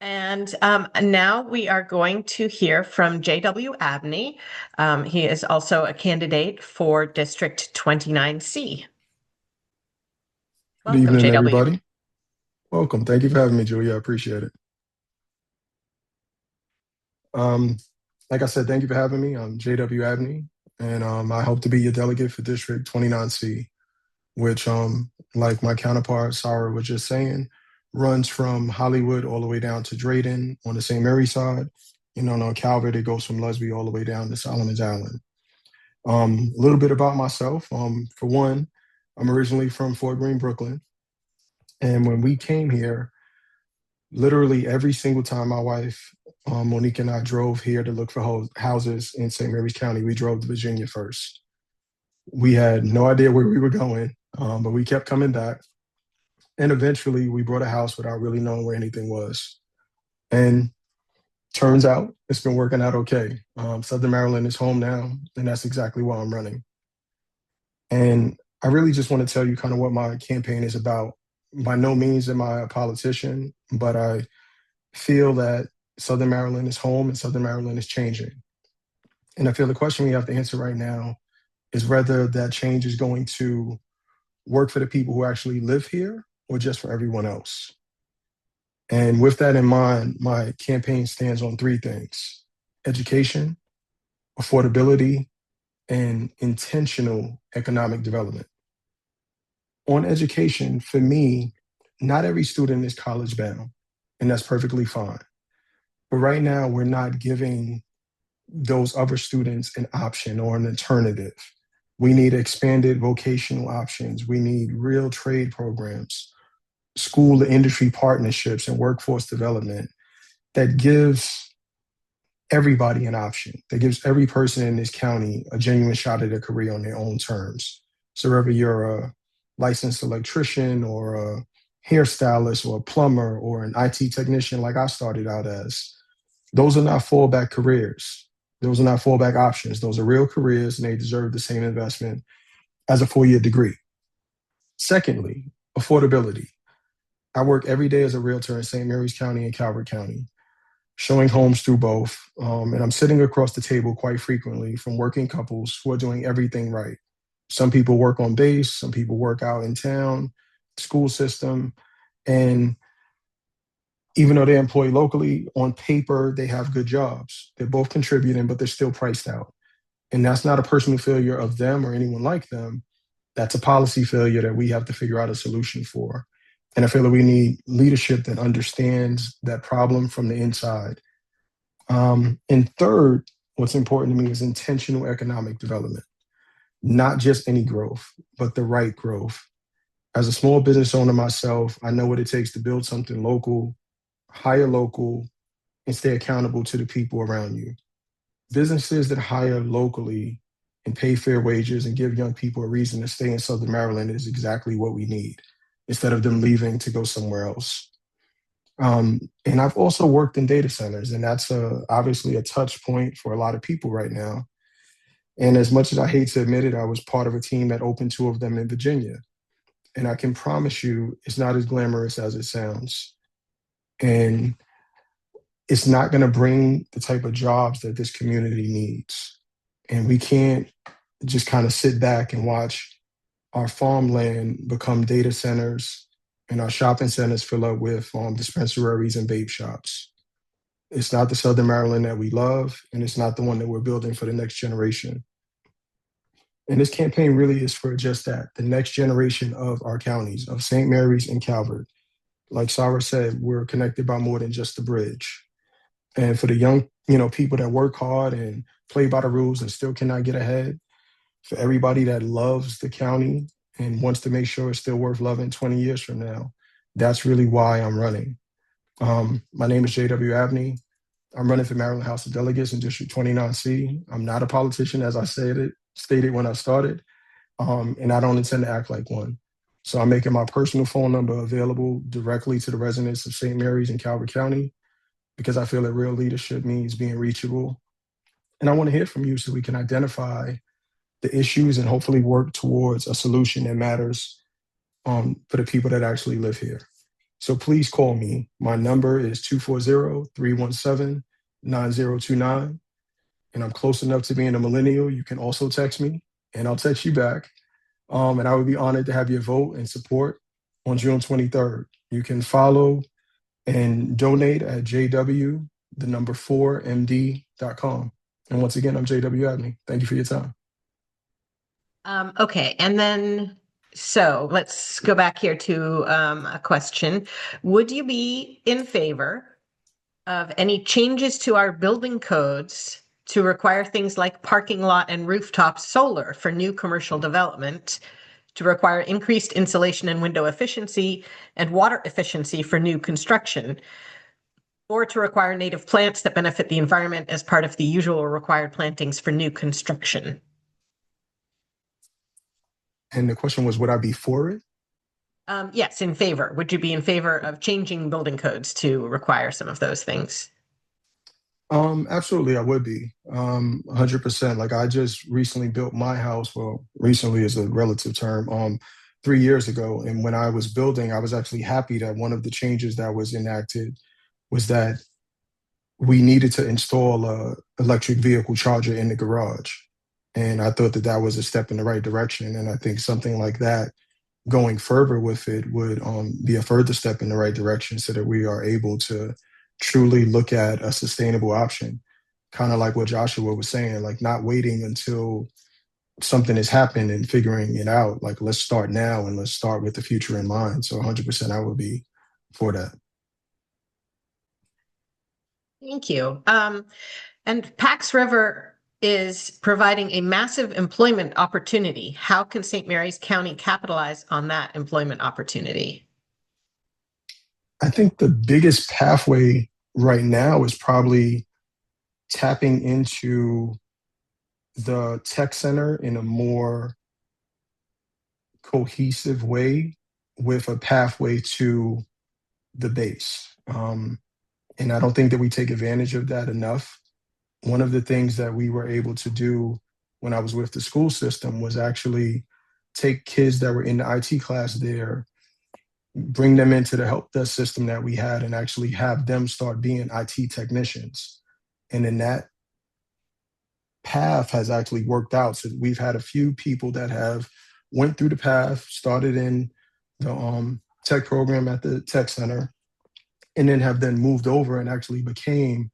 And now we are going to hear from J.W. Abney. He is also a candidate for District 29C. Good Welcome, evening, J.W. everybody. Welcome. Thank you for having me, Julia. I appreciate it. Um, like I said, thank you for having me. I'm J.W. Abney, and I hope to be your delegate for District 29C, which, like my counterpart, Sarah was just saying, runs from Hollywood all the way down to Drayton on the St. Mary side. On Calvert, it goes from Lusby all the way down to Solomon's Island. A little bit about myself. For one, I'm originally from Fort Greene, Brooklyn. And when we came here, literally every single time my wife, Monique, and I drove here to look for houses in St. Mary's County, we drove to Virginia first. We had no idea where we were going, but we kept coming back. And eventually we bought a house without really knowing where anything was. And turns out it's been working out okay. Southern Maryland is home now, and that's exactly why I'm running. And I really just want to tell you kind of what my campaign is about. By no means am I a politician, but I feel that Southern Maryland is home and Southern Maryland is changing. And I feel the question we have to answer right now is whether that change is going to work for the people who actually live here or just for everyone else. And with that in mind, my campaign stands on three things: education, affordability, and intentional economic development. On education, for me, not every student is college bound, and that's perfectly fine. But right now, we're not giving those other students an option or an alternative. We need expanded vocational options. We need real trade programs, school to industry partnerships, and workforce development that gives everybody an option, that gives every person in this county a genuine shot at a career on their own terms. So whether you're a licensed electrician or a hairstylist or a plumber or an IT technician like I started out as, those are not fallback careers. Those are not fallback options. Those are real careers and they deserve the same investment as a 4-year degree. Secondly, affordability. I work every day as a realtor in St. Mary's County and Calvert County, showing homes through both. And I'm sitting across the table quite frequently from working couples who are doing everything right. Some people work on base, some people work out in town, school system. And even though they're employed locally, on paper, they have good jobs. They're both contributing, but they're still priced out. And that's not a personal failure of them or anyone like them. That's a policy failure that we have to figure out a solution for. And I feel that we need leadership that understands that problem from the inside. And third, what's important to me is intentional economic development, not just any growth, but the right growth. As a small business owner myself, I know what it takes to build something local, hire local, and stay accountable to the people around you. Businesses that hire locally and pay fair wages and give young people a reason to stay in Southern Maryland is exactly what we need, instead of them leaving to go somewhere else. And I've also worked in data centers, and that's obviously a touch point for a lot of people right now. And as much as I hate to admit it, I was part of a team that opened two of them in Virginia. And I can promise you, it's not as glamorous as it sounds. And it's not going to bring the type of jobs that this community needs. And we can't just kind of sit back and watch our farmland become data centers and our shopping centers fill up with dispensaries and vape shops. It's not the Southern Maryland that we love, and it's not the one that we're building for the next generation. And this campaign really is for just that, the next generation of our counties, of St. Mary's and Calvert. Like Sarah said, we're connected by more than just the bridge. And for the young, people that work hard and play by the rules and still cannot get ahead, for everybody that loves the county and wants to make sure it's still worth loving 20 years from now, that's really why I'm running. My name is J.W. Abney. I'm running for Maryland House of Delegates in District 29C. I'm not a politician, as I stated when I started, and I don't intend to act like one. So I'm making my personal phone number available directly to the residents of St. Mary's and Calvert County, because I feel that real leadership means being reachable. And I want to hear from you so we can identify the issues and hopefully work towards a solution that matters for the people that actually live here. So please call me. My number is 240-317-9029. And I'm close enough to being a millennial. You can also text me and I'll text you back. And I would be honored to have your vote and support on June 23rd. You can follow and donate at JW, the number 4MD.com. And once again, I'm JW Abney. Thank you for your time. Okay, and then so let's go back here to a question. Would you be in favor of any changes to our building codes to require things like parking lot and rooftop solar for new commercial development, to require increased insulation and window efficiency and water efficiency for new construction, or to require native plants that benefit the environment as part of the usual required plantings for new construction? And the question was, would I be for it? Yes, in favor. Would you be in favor of changing building codes to require some of those things? Absolutely, I would be. 100%. Like I just recently built my house. Well, recently is a relative term. 3 years ago, and when I was building, I was actually happy that one of the changes that was enacted was that we needed to install a electric vehicle charger in the garage, and I thought that that was a step in the right direction. And I think something like that going further with it would be a further step in the right direction so that we are able to truly look at a sustainable option, kind of like what Joshua was saying, like not waiting until something has happened and figuring it out. Like, let's start now and let's start with the future in mind. So 100% I would be for that. Thank you. And Pax River is providing a massive employment opportunity. How can St. Mary's County capitalize on that employment opportunity? I think the biggest pathway right now is probably tapping into the tech center in a more cohesive way with a pathway to the base. And I don't think that we take advantage of that enough. One of the things that we were able to do when I was with the school system was actually take kids that were in the IT class there, bring them into the help desk system that we had, and actually have them start being IT technicians. And then that path has actually worked out. So we've had a few people that have went through the path, started in the tech program at the tech center, and then have then moved over and actually became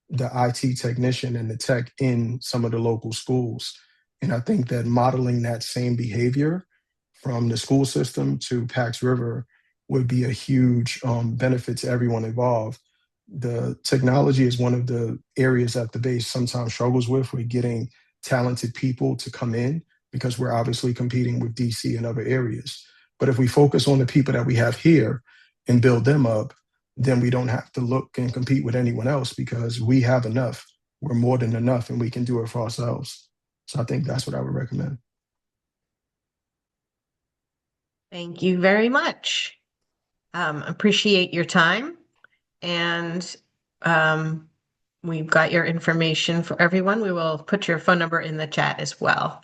the IT technician and the tech in some of the local schools. And I think that modeling that same behavior from the school system to Pax River would be a huge benefit to everyone involved. The technology is one of the areas that the base sometimes struggles with getting talented people to come in because we're obviously competing with DC and other areas. But if we focus on the people that we have here and build them up, then we don't have to look and compete with anyone else because we have enough. We're more than enough and we can do it for ourselves. So I think that's what I would recommend. Thank you very much. Appreciate your time. And we've got your information for everyone. We will put your phone number in the chat as well.